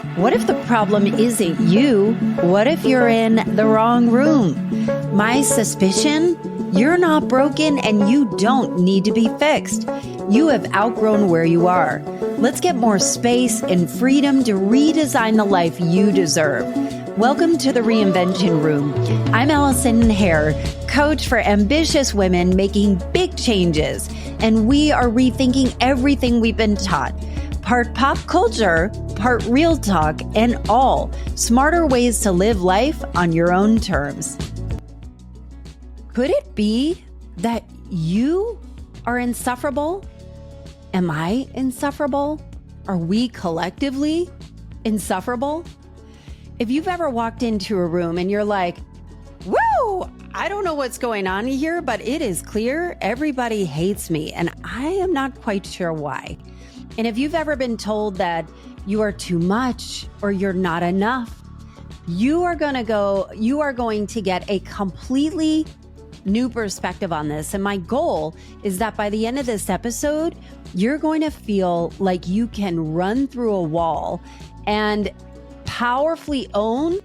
What if the problem isn't you? What if you're in the wrong room? My suspicion, you're not broken and you don't need to be fixed. You have outgrown where you are. Let's get more space and freedom to redesign the life you deserve. Welcome to the Reinvention Room. I'm Allison Hare, coach for ambitious women making big changes, and we are rethinking everything we've been taught. Part pop culture, part real talk, and all smarter ways to live life on your own terms. Could it be that you are insufferable? Am I insufferable? Are we collectively insufferable? If you've ever walked into a room and you're like, whoa, I don't know what's going on here, but it is clear everybody hates me and I am not quite sure why. And if you've ever been told that you are too much or you're not enough, you are going to get a completely new perspective on this. And my goal is that by the end of this episode, you're going to feel like you can run through a wall and powerfully own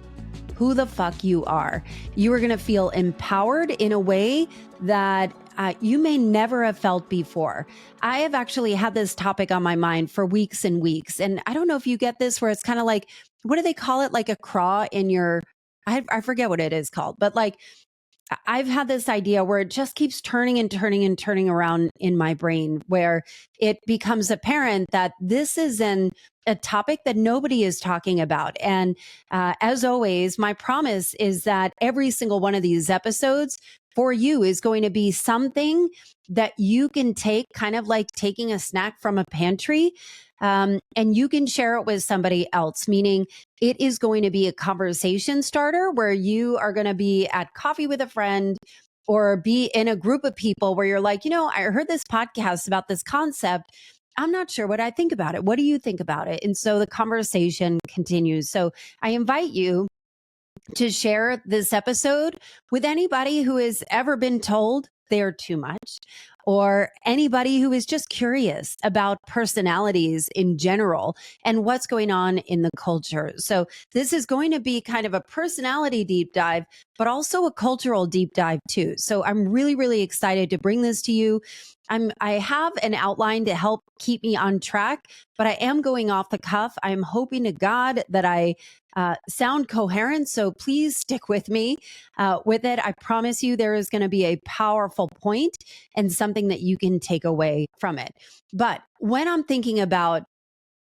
who the fuck you are. You are going to feel empowered in a way that you may never have felt before. I have actually had this topic on my mind for weeks and weeks. And I don't know if you get this where it's kind of like, what do they call it? Like a craw in your, I forget what it is called, but like, I've had this idea where it just keeps turning and turning and turning around in my brain, where it becomes apparent that this is a topic that nobody is talking about. And as always, my promise is that every single one of these episodes for you is going to be something that you can take, kind of like taking a snack from a pantry, and you can share it with somebody else, meaning it is going to be a conversation starter where you are going to be at coffee with a friend or be in a group of people where you're like, I heard this podcast about this concept. I'm not sure what I think about it. What do you think about it? And so the conversation continues. So I invite you to share this episode with anybody who has ever been told they're too much, or anybody who is just curious about personalities in general and what's going on in the culture. So this is going to be kind of a personality deep dive, but also a cultural deep dive too. So I'm really, really excited to bring this to you. I have an outline to help keep me on track, but I am going off the cuff. I'm hoping to God that I sound coherent. So please stick with me with it. I promise you there is going to be a powerful point and something that you can take away from it. But when I'm thinking about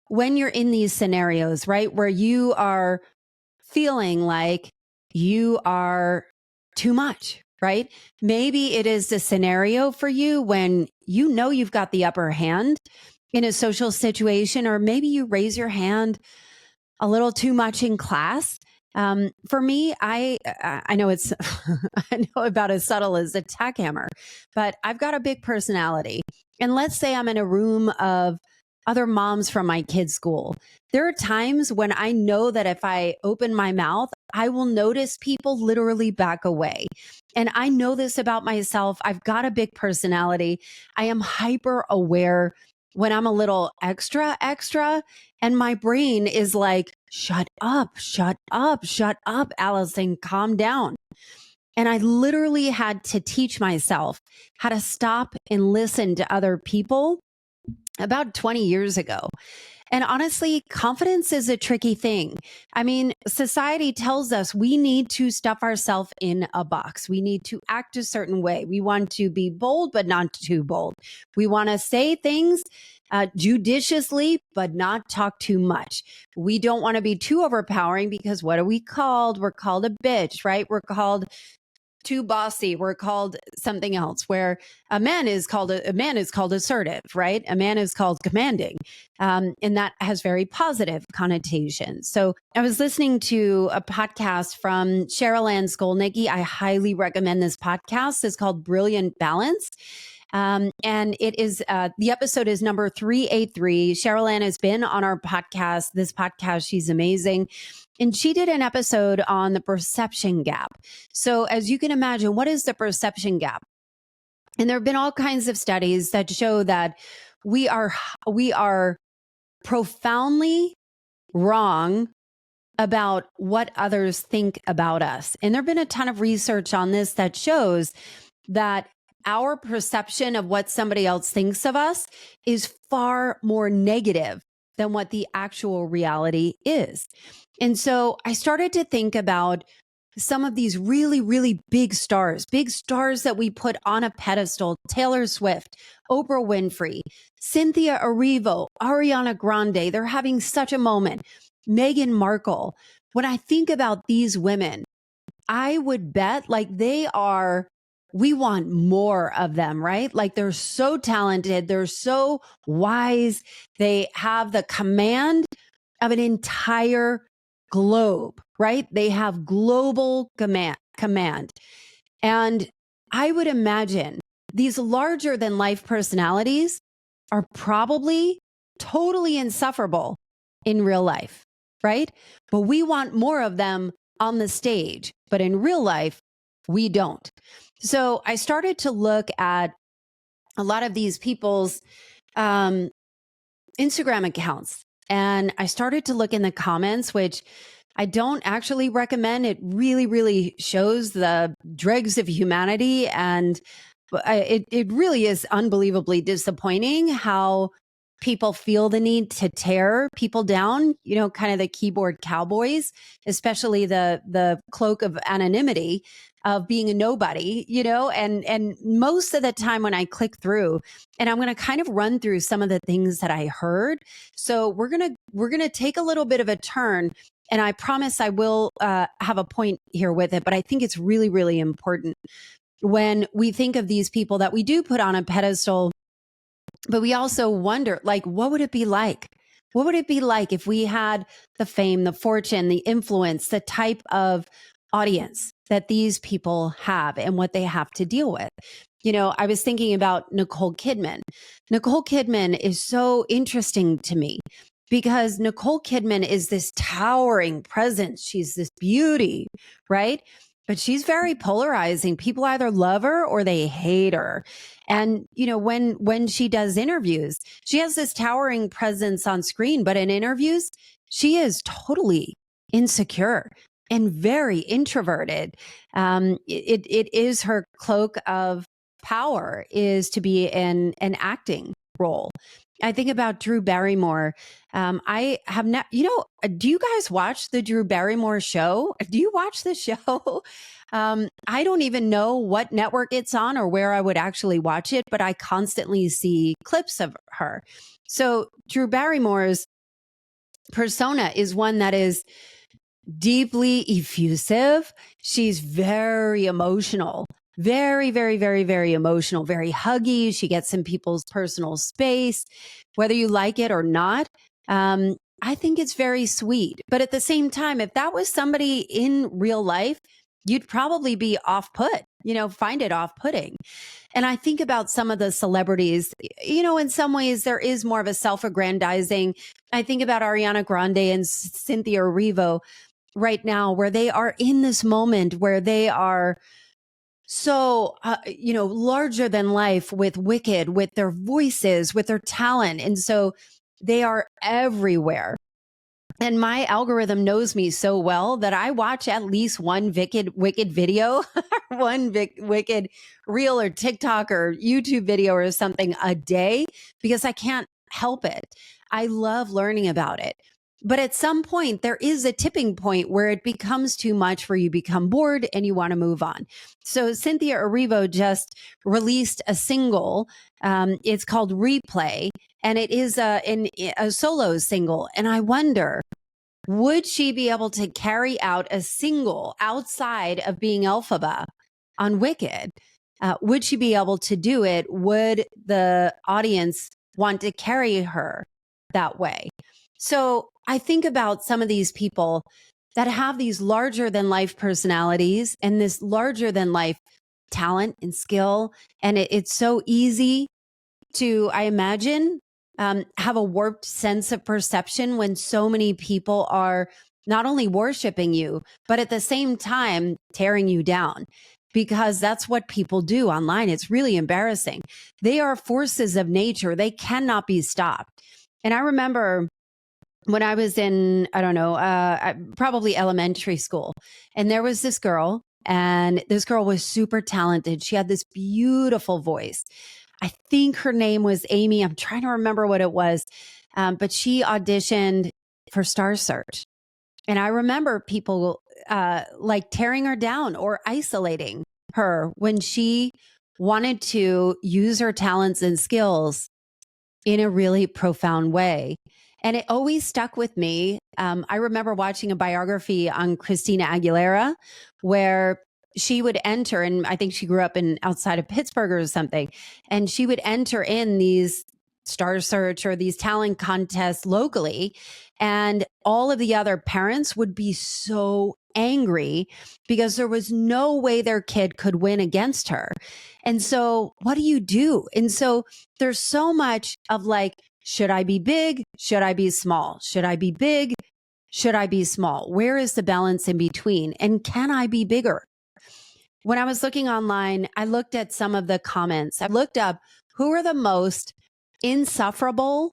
when you're in these scenarios, right, where you are feeling like you are too much, right? Maybe it is the scenario for you when you know you've got the upper hand in a social situation, or maybe you raise your hand a little too much in class. For me, I know it's, I know about as subtle as a tack hammer, but I've got a big personality. And let's say I'm in a room of other moms from my kids' school. There are times when I know that if I open my mouth, I will notice people literally back away. And I know this about myself. I've got a big personality. I am hyper aware when I'm a little extra, and my brain is like, shut up, Allison, calm down. And I literally had to teach myself how to stop and listen to other people about 20 years ago. And honestly, confidence is a tricky thing. I mean, society tells us we need to stuff ourselves in a box. We need to act a certain way. We want to be bold, but not too bold. We want to say things judiciously, but not talk too much. We don't want to be too overpowering because what are we called? We're called a bitch, right? We're called too bossy. We're called something else, where a man is called assertive, right? A man is called commanding. And that has very positive connotations. So I was listening to a podcast from Cheryl Ann Skolnicki. I highly recommend this podcast. It's called Brilliant Balance. And it is, the episode is number 383. Cheryl Ann has been on our podcast, this podcast. She's amazing. And she did an episode on the perception gap. So as you can imagine, what is the perception gap? And there have been all kinds of studies that show that we are profoundly wrong about what others think about us. And there've been a ton of research on this that shows that our perception of what somebody else thinks of us is far more negative than what the actual reality is. And so I started to think about some of these really, really big stars that we put on a pedestal: Taylor Swift, Oprah Winfrey, Cynthia Erivo, Ariana Grande. They're having such a moment. Meghan Markle. When I think about these women, I would bet like we want more of them, right? Like they're so talented. They're so wise. They have the command of an entire globe, right? They have global command. And I would imagine these larger than life personalities are probably totally insufferable in real life, right? But we want more of them on the stage, but in real life, we don't. So I started to look at a lot of these people's Instagram accounts, and I started to look in the comments, which I don't actually recommend. It really, really shows the dregs of humanity. And it really is unbelievably disappointing how people feel the need to tear people down, kind of the keyboard cowboys, especially the cloak of anonymity of being a nobody, and most of the time when I click through, and I'm going to kind of run through some of the things that I heard. So we're going to take a little bit of a turn, and I promise I will have a point here with it, but I think it's really, really important when we think of these people that we do put on a pedestal. But we also wonder, like, what would it be like? What would it be like if we had the fame, the fortune, the influence, the type of audience that these people have and what they have to deal with? I was thinking about Nicole Kidman. Nicole Kidman is so interesting to me because Nicole Kidman is this towering presence. She's this beauty, right? But she's very polarizing. People either love her or they hate her. And, when she does interviews, she has this towering presence on screen, but in interviews, she is totally insecure and very introverted. It is her cloak of power is to be in an acting role. I think about Drew Barrymore. I have not, do you guys watch the Drew Barrymore show? Do you watch the show? I don't even know what network it's on or where I would actually watch it, but I constantly see clips of her. So Drew Barrymore's persona is one that is deeply effusive. She's very emotional. Very, very, very, very emotional, very huggy. She gets in people's personal space, whether you like it or not. I think it's very sweet. But at the same time, if that was somebody in real life, you'd probably be off put, find it off putting. And I think about some of the celebrities, in some ways there is more of a self-aggrandizing. I think about Ariana Grande and Cynthia Erivo right now, where they are in this moment where they are so, larger than life with Wicked, with their voices, with their talent. And so they are everywhere. And my algorithm knows me so well that I watch at least one Wicked video, one Wicked reel or TikTok or YouTube video or something a day because I can't help it. I love learning about it. But at some point, there is a tipping point where it becomes too much, where you become bored and you want to move on. So Cynthia Erivo just released a single. It's called Replay, and it is a solo single. And I wonder, would she be able to carry out a single outside of being Elphaba on Wicked? Would she be able to do it? Would the audience want to carry her that way? So I think about some of these people that have these larger than life personalities and this larger than life talent and skill. And it's so easy to, I imagine, have a warped sense of perception when so many people are not only worshiping you, but at the same time tearing you down, because that's what people do online. It's really embarrassing. They are forces of nature. They cannot be stopped. And I remember when I was in, I don't know, probably elementary school. And there was this girl, and this girl was super talented. She had this beautiful voice. I think her name was Amy. I'm trying to remember what it was. But she auditioned for Star Search. And I remember people like tearing her down or isolating her when she wanted to use her talents and skills in a really profound way. And it always stuck with me. I remember watching a biography on Christina Aguilera where she would enter, and I think she grew up in outside of Pittsburgh or something, and she would enter in these Star Search or these talent contests locally. And all of the other parents would be so angry because there was no way their kid could win against her. And so, what do you do? And so, there's so much of like, should I be big? Should I be small? Should I be big? Should I be small? Where is the balance in between? And can I be bigger? When I was looking online, I looked at some of the comments. I looked up who are the most insufferable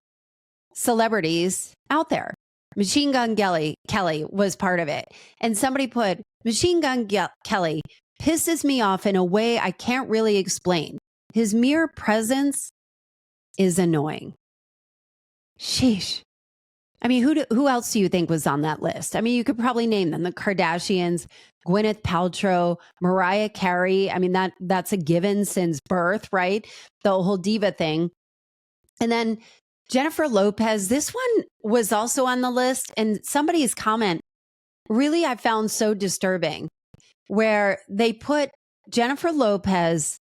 celebrities out there. Machine Gun Kelly was part of it. And somebody put, Machine Gun Kelly pisses me off in a way I can't really explain. His mere presence is annoying. Sheesh. I mean, who else do you think was on that list? I mean, you could probably name them: the Kardashians, Gwyneth Paltrow, Mariah Carey. I mean, that's a given since birth, right? The whole diva thing. And then Jennifer Lopez, this one was also on the list. And somebody's comment really I found so disturbing, where they put Jennifer Lopez,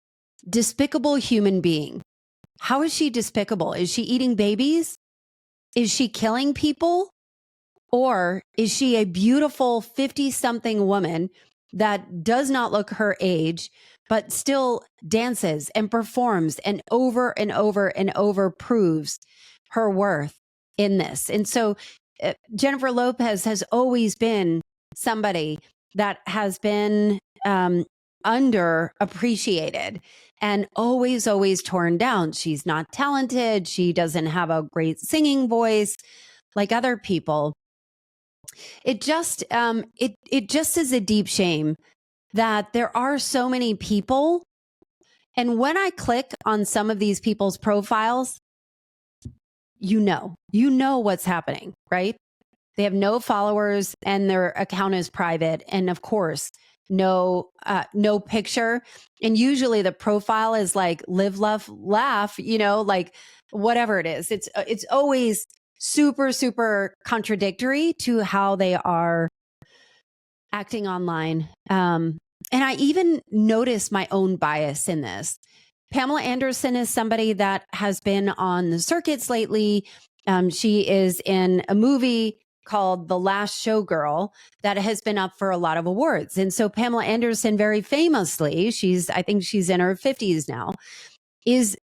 despicable human being. How is she despicable? Is she eating babies? Is she killing people? Or is she a beautiful 50-something woman that does not look her age, but still dances and performs and over proves her worth in this? And so Jennifer Lopez has always been somebody that has been underappreciated and always torn down. She's not talented. She doesn't have a great singing voice like other people. It just it just is a deep shame that there are so many people. And when I click on some of these people's profiles, you know what's happening, right? They have no followers and their account is private. And of course, no picture. And usually the profile is like live, love, laugh, like whatever it is. It's always super contradictory to how they are acting online. And I even notice my own bias in this. Pamela Anderson is somebody that has been on the circuits lately. She is in a movie called The Last Showgirl that has been up for a lot of awards. And so Pamela Anderson, very famously, I think she's in her 50s now, is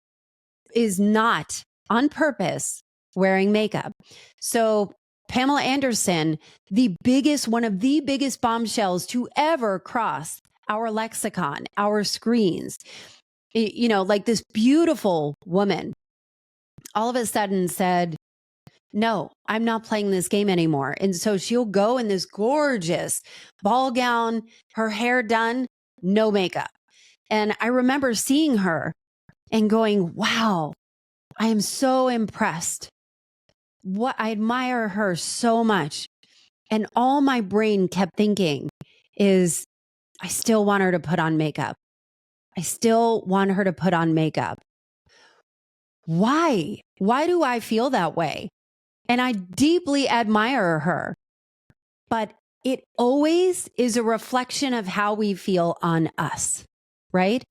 not on purpose wearing makeup. So Pamela Anderson, one of the biggest bombshells to ever cross our lexicon, our screens, like this beautiful woman, all of a sudden said, no, I'm not playing this game anymore. And so she'll go in this gorgeous ball gown, her hair done, no makeup. And I remember seeing her and going, wow, I am so impressed. I admire her so much. And all my brain kept thinking is, I still want her to put on makeup. I still want her to put on makeup. Why? Why do I feel that way? And I deeply admire her. But it always is a reflection of how we feel on us, right?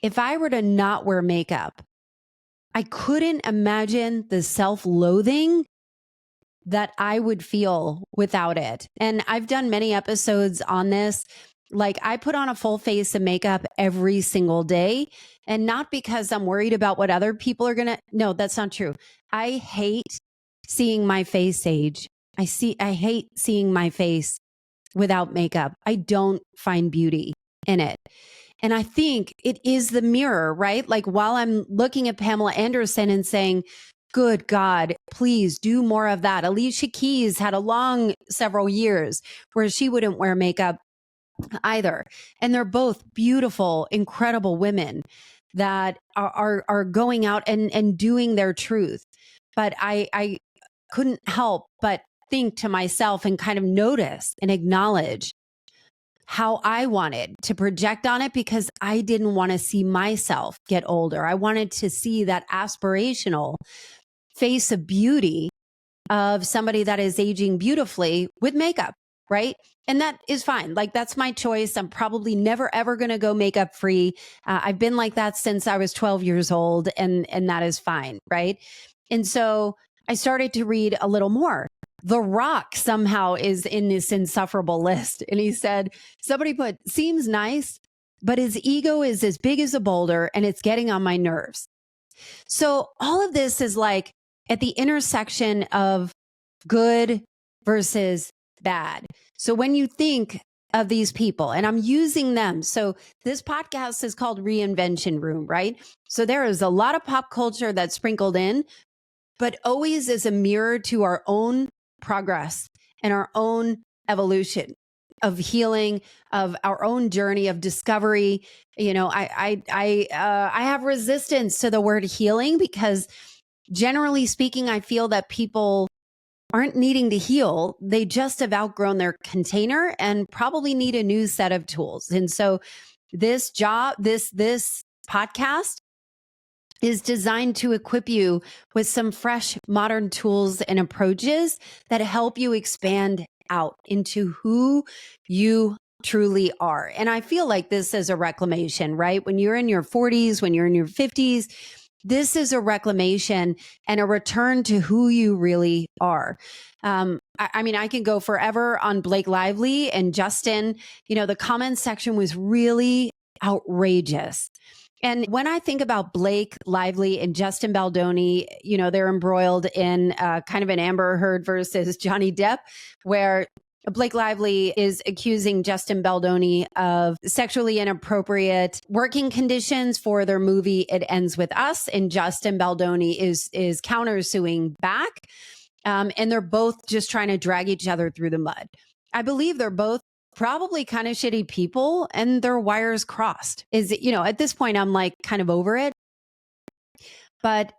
If I were to not wear makeup, I couldn't imagine the self-loathing that I would feel without it. And I've done many episodes on this. Like, I put on a full face of makeup every single day, and not because I'm worried about what other people are no, that's not true. I hate seeing my face age. I hate seeing my face without makeup. I don't find beauty in it. And I think it is the mirror, right? Like, while I'm looking at Pamela Anderson and saying, good God, please do more of that. Alicia Keys had a long several years where she wouldn't wear makeup either. And they're both beautiful, incredible women that are going out and doing their truth. But I couldn't help but think to myself and kind of notice and acknowledge how I wanted to project on it because I didn't want to see myself get older. I wanted to see that aspirational face of beauty of somebody that is aging beautifully with makeup, right? And that is fine. Like, that's my choice. I'm probably never, ever going to go makeup free. I've been like that since I was 12 years old, and that is fine, right? And so I started to read a little more. The Rock somehow is in this insufferable list. And he said, somebody put, seems nice, but his ego is as big as a boulder and it's getting on my nerves. So all of this is like at the intersection of good versus bad. So when you think of these people, and I'm using them. So this podcast is called Reinvention Room, right? So there is a lot of pop culture that's sprinkled in, but always as a mirror to our own progress and our own evolution of healing, of our own journey of discovery. You know, I have resistance to the word healing because generally speaking, I feel that people aren't needing to heal. They just have outgrown their container and probably need a new set of tools. And so this podcast is designed to equip you with some fresh modern tools and approaches that help you expand out into who you truly are. And I feel like this is a reclamation, right? When you're in your 40s, when you're in your 50s, this is a reclamation and a return to who you really are. I mean, I can go forever on Blake Lively and Justin. You know, the comment section was really outrageous. And when I think about Blake Lively and Justin Baldoni, you know, they're embroiled in kind of an Amber Heard versus Johnny Depp, where Blake Lively is accusing Justin Baldoni of sexually inappropriate working conditions for their movie It Ends With Us, and Justin Baldoni is countersuing back. And they're both just trying to drag each other through the mud. I believe they're both probably kind of shitty people and their wires crossed. You know, at this point, I'm like kind of over it. But,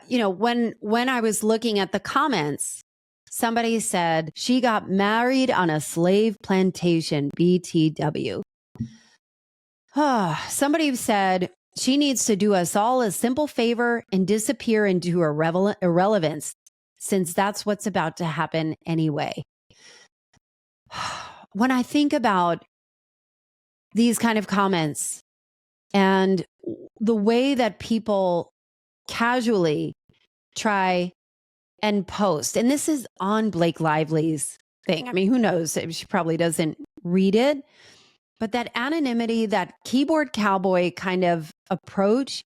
you know, when I was looking at the comments, somebody said she got married on a slave plantation, BTW. Somebody said she needs to do us all a simple favor and disappear into irrelevance, since that's what's about to happen anyway. When I think about these kind of comments and the way that people casually try and post, and this is on Blake Lively's thing. I mean, who knows? She probably doesn't read it, but that anonymity, that keyboard cowboy kind of approach,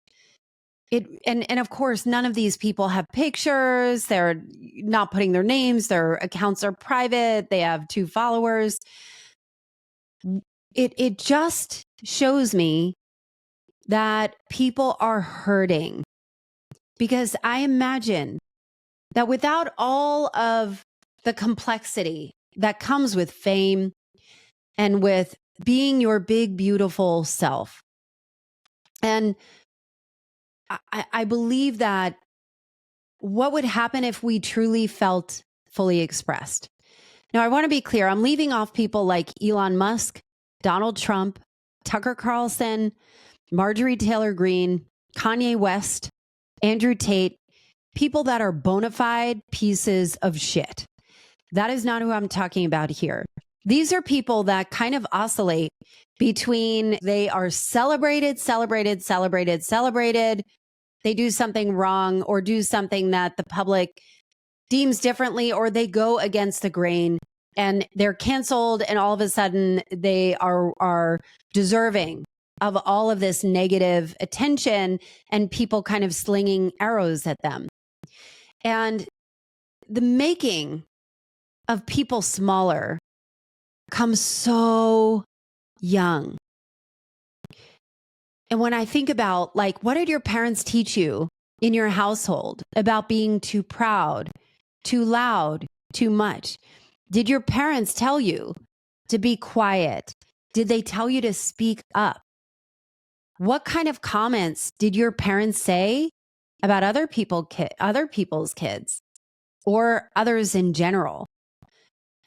and of course, none of these people have pictures. They're not putting their names. Their accounts are private. They have 2 followers. It just shows me that people are hurting, because I imagine that without all of the complexity that comes with fame and with being your big, beautiful self, and I believe that what would happen if we truly felt fully expressed? Now, I want to be clear. I'm leaving off people like Elon Musk, Donald Trump, Tucker Carlson, Marjorie Taylor Greene, Kanye West, Andrew Tate, people that are bona fide pieces of shit. That is not who I'm talking about here. These are people that kind of oscillate between they are celebrated. They do something wrong or do something that the public deems differently, or they go against the grain and they're canceled, and all of a sudden they are deserving of all of this negative attention and people kind of slinging arrows at them. And the making of people smaller comes so young. And when I think about, like, what did your parents teach you in your household about being too proud, too loud, too much? Did your parents tell you to be quiet? Did they tell you to speak up? What kind of comments did your parents say about other people's kids or others in general?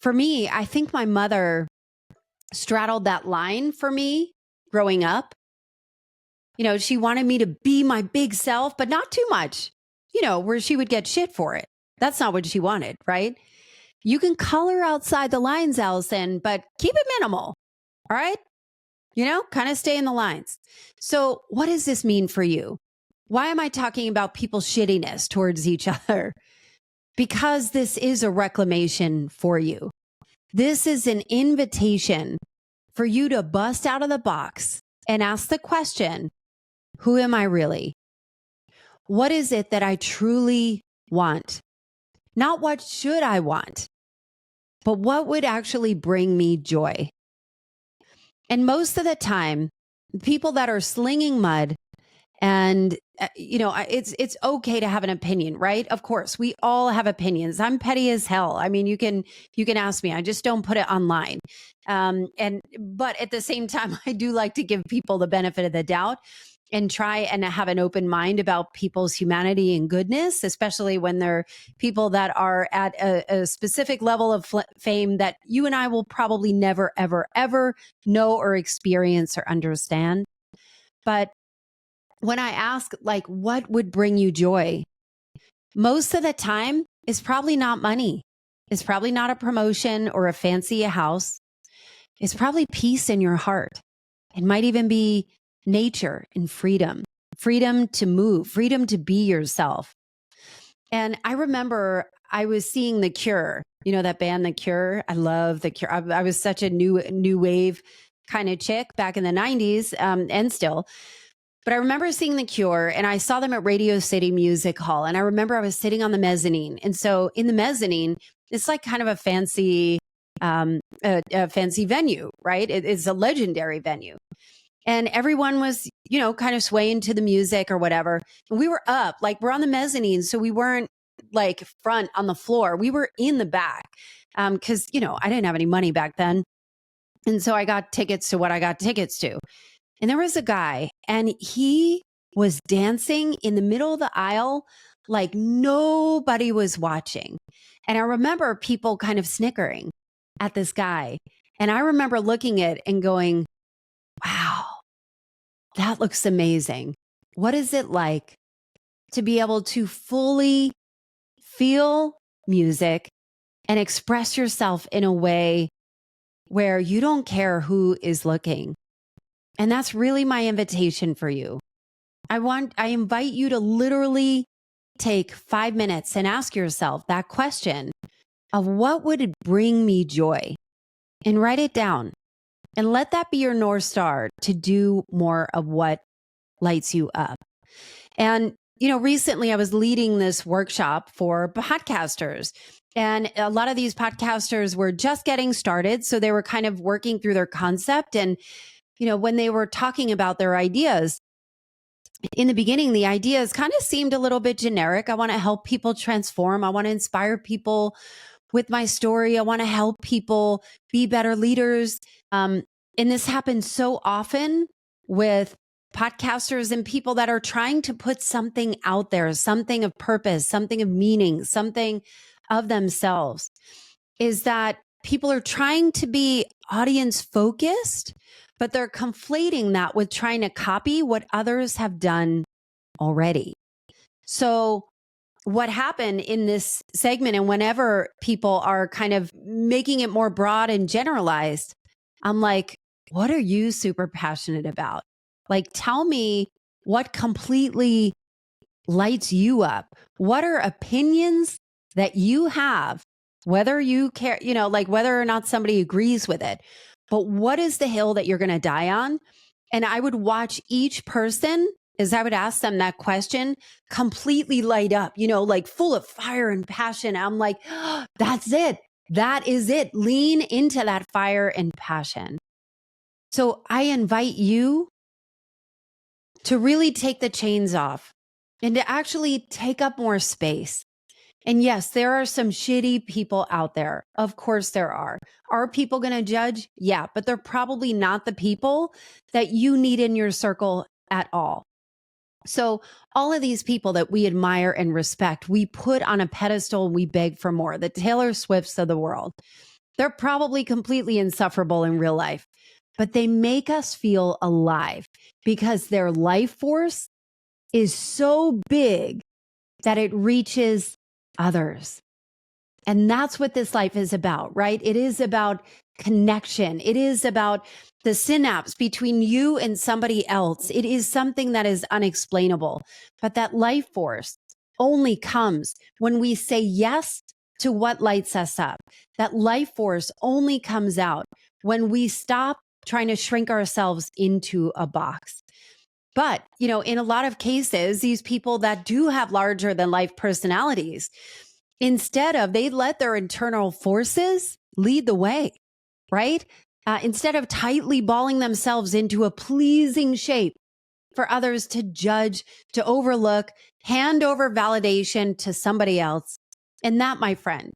For me, I think my mother straddled that line for me growing up. You know, she wanted me to be my big self, but not too much, where she would get shit for it. That's not what she wanted, right? You can color outside the lines, Allison, but keep it minimal. All right. Kind of stay in the lines. So, what does this mean for you? Why am I talking about people's shittiness towards each other? Because this is a reclamation for you. This is an invitation for you to bust out of the box and ask the question, who am I really? What is it that I truly want? Not what should I want, but what would actually bring me joy? And most of the time, people that are slinging mud and it's okay to have an opinion, right? Of course, we all have opinions. I'm petty as hell. I mean, you can ask me. I just don't put it online. But at the same time, I do like to give people the benefit of the doubt and try and have an open mind about people's humanity and goodness, especially when they're people that are at a specific level of fame that you and I will probably never, ever, ever know or experience or understand. But when I ask, like, what would bring you joy? Most of the time, it's probably not money. It's probably not a promotion or a fancy house. It's probably peace in your heart. It might even be nature and freedom to move, freedom to be yourself. And I remember I was seeing The Cure, that band, The Cure. I love The Cure. I was such a new wave kind of chick back in the 90s and still. But I remember seeing The Cure and I saw them at Radio City Music Hall. And I remember I was sitting on the mezzanine. And so in the mezzanine, it's like kind of a fancy venue, right? It's a legendary venue. And everyone was, kind of swaying to the music or whatever. And we were up, like we're on the mezzanine. So we weren't like front on the floor. We were in the back because, I didn't have any money back then. And so I got tickets to what I got tickets to. And there was a guy and he was dancing in the middle of the aisle like nobody was watching. And I remember people kind of snickering at this guy. And I remember looking at it and going, wow, that looks amazing. What is it like to be able to fully feel music and express yourself in a way where you don't care who is looking? And that's really my invitation for you. I invite you to literally take 5 minutes and ask yourself that question of what would bring me joy, and write it down and let that be your North Star to do more of what lights you up. And, recently I was leading this workshop for podcasters. And a lot of these podcasters were just getting started. So they were kind of working through their concept. And when they were talking about their ideas, in the beginning, the ideas kind of seemed a little bit generic. I want to help people transform. I want to inspire people with my story. I want to help people be better leaders. And this happens so often with podcasters and people that are trying to put something out there, something of purpose, something of meaning, something of themselves, is that people are trying to be audience focused, but they're conflating that with trying to copy what others have done already. So what happened in this segment, and whenever people are kind of making it more broad and generalized, I'm like, what are you super passionate about? Like, tell me what completely lights you up. What are opinions that you have, whether you care, like whether or not somebody agrees with it, but what is the hill that you're going to die on? And I would watch each person as I would ask them that question completely light up, like full of fire and passion. I'm like, oh, that's it. That is it. Lean into that fire and passion. So I invite you to really take the chains off and to actually take up more space. And yes, there are some shitty people out there. Of course there are. Are people going to judge? Yeah, but they're probably not the people that you need in your circle at all. So all of these people that we admire and respect, we put on a pedestal and we beg for more. The Taylor Swifts of the world. They're probably completely insufferable in real life, but they make us feel alive because their life force is so big that it reaches others. And that's what this life is about, right? It is about connection. It is about the synapse between you and somebody else. It is something that is unexplainable, but that life force only comes when we say yes to what lights us up. That life force only comes out when we stop trying to shrink ourselves into a box. But, in a lot of cases, these people that do have larger than life personalities, instead of, they let their internal forces lead the way, right? Instead of tightly balling themselves into a pleasing shape for others to judge, to overlook, hand over validation to somebody else. And that, my friend,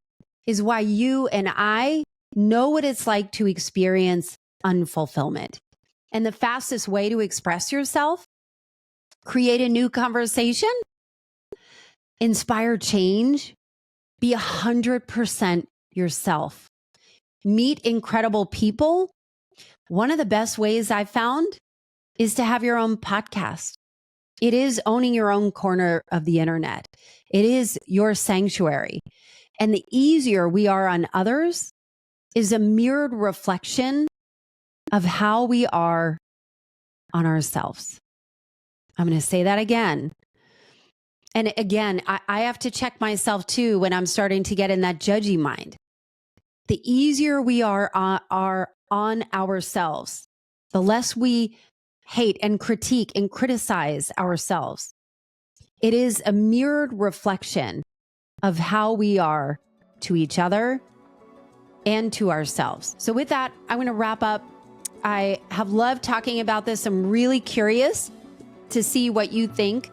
is why you and I know what it's like to experience unfulfillment. And the fastest way to express yourself, create a new conversation, inspire change, be 100% yourself. Meet incredible people. One of the best ways I've found is to have your own podcast. It is owning your own corner of the internet. It is your sanctuary. And the easier we are on others is a mirrored reflection of how we are on ourselves. I'm going to say that again. And again, I have to check myself too when I'm starting to get in that judgy mind. The easier we are on ourselves, the less we hate and critique and criticize ourselves. It is a mirrored reflection of how we are to each other and to ourselves. So with that, I'm going to wrap up. I have loved talking about this. I'm really curious to see what you think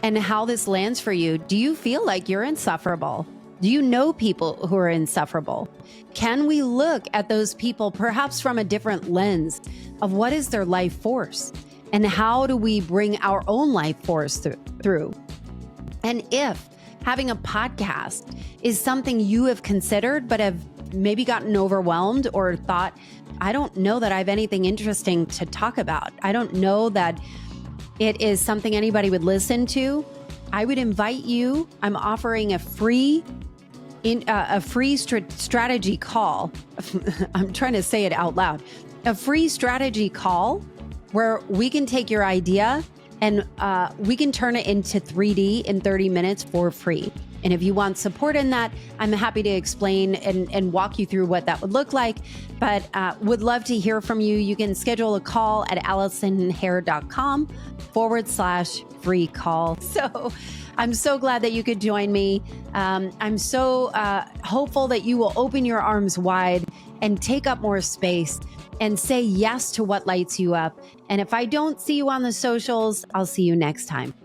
and how this lands for you. Do you feel like you're insufferable? Do you know people who are insufferable? Can we look at those people perhaps from a different lens of what is their life force and how do we bring our own life force through? And if having a podcast is something you have considered but have maybe gotten overwhelmed or thought, I don't know that I have anything interesting to talk about. I don't know that it is something anybody would listen to. I would invite you. I'm offering a free strategy call. I'm trying to say it out loud. A free strategy call where we can take your idea and we can turn it into 3D in 30 minutes for free. And if you want support in that, I'm happy to explain and walk you through what that would look like. But would love to hear from you. You can schedule a call at AllisonHair.com/free call. So I'm so glad that you could join me. I'm so hopeful that you will open your arms wide and take up more space and say yes to what lights you up. And if I don't see you on the socials, I'll see you next time.